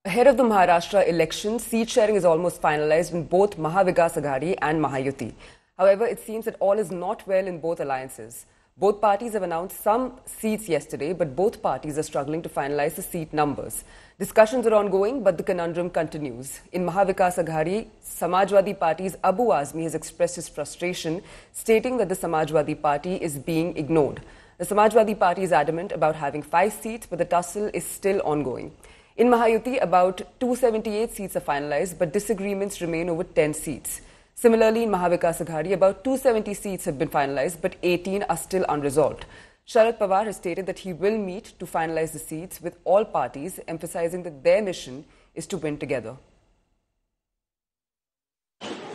Ahead of the Maharashtra election, seat sharing is almost finalized in both Maha Vikas Aghadi and Mahayuti. However, it seems that all is not well in both alliances. Both parties have announced some seats yesterday, but both parties are struggling to finalize the seat numbers. Discussions are ongoing, but the conundrum continues. In Maha Vikas Aghadi, Samajwadi Party's Abu Azmi has expressed his frustration, stating that the Samajwadi Party is being ignored. The Samajwadi Party is adamant about having 5 seats, but the tussle is still ongoing. In Mahayuti, about 278 seats are finalized, but disagreements remain over 10 seats. Similarly, in Maha Vikas Aghadi, about 270 seats have been finalized, but 18 are still unresolved. Sharad Pawar has stated that he will meet to finalize the seats with all parties, emphasizing that their mission is to win together.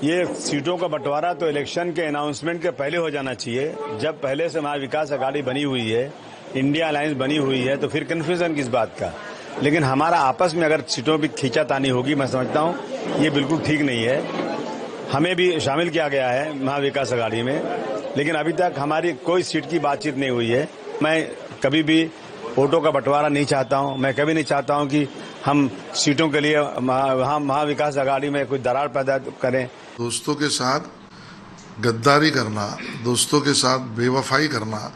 ये सीटों का बंटवारा तो election के announcement के पहले हो जाना चाहिए। जब पहले से महा विकास अघाड़ी बनी हुई है, इंडिया अलायंस बनी हुई है, तो फिर कन्फ्यूजन किस बात का। लेकिन हमारा आपस में अगर सीटों की खींचातानी होगी, मैं समझता हूं ये बिल्कुल ठीक नहीं है। हमें भी शामिल किया गया है महा विकास अघाड़ी में, लेकिन अभी तक हमारी कोई सीट की बातचीत नहीं हुई है। मैं कभी भी वोटों का बंटवारा नहीं चाहता हूं। मैं कभी नहीं चाहता हूं कि हम सीटों के लिए महा विकास अघाड़ी में कोई दरार पैदा करें। दोस्तों के साथ गद्दारी करना, दोस्तों के साथ बेवफाई करना,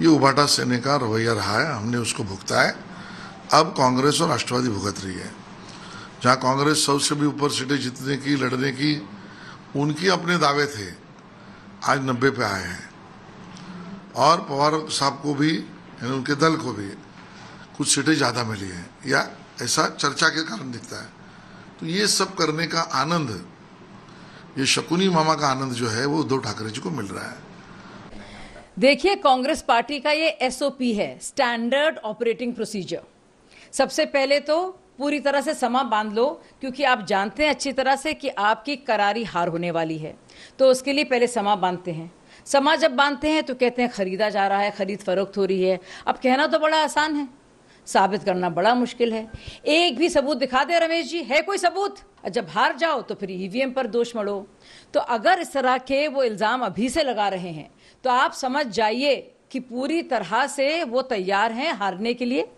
ये उबाटा सेने का रवैया रहा है। हमने उसको भुगता है। अब कांग्रेस और राष्ट्रवादी भुगत रही है। जहां कांग्रेस 100 से भी ऊपर सीटें जीतने की, लड़ने की, उनकी अपने दावे थे, आज 90 पे आए हैं। और पवार साहब को भी, उनके दल को भी कुछ सीटें ज्यादा मिली हैं, या ऐसा चर्चा के कारण दिखता है। तो ये सब करने का आनंद, ये शकुनी मामा का आनंद जो है, वो उद्धव ठाकरे जी को मिल रहा है। देखिए, कांग्रेस पार्टी का ये एसओपी है, स्टैंडर्ड ऑपरेटिंग प्रोसीजर। सबसे पहले तो पूरी तरह से समा बांध लो, क्योंकि आप जानते हैं अच्छी तरह से कि आपकी करारी हार होने वाली है। तो उसके लिए पहले समा बांधते हैं। समा जब बांधते हैं तो कहते हैं खरीदा जा रहा है, खरीद फरोख्त हो रही है। अब कहना तो बड़ा आसान है, साबित करना बड़ा मुश्किल है। एक भी सबूत दिखा दे रमेश जी, है कोई सबूत? जब हार जाओ तो फिर ईवीएम पर दोष मढ़ो। तो अगर इस तरह के वो इल्जाम अभी से लगा रहे हैं, तो आप समझ जाइए कि पूरी तरह से वो तैयार हैं हारने के लिए।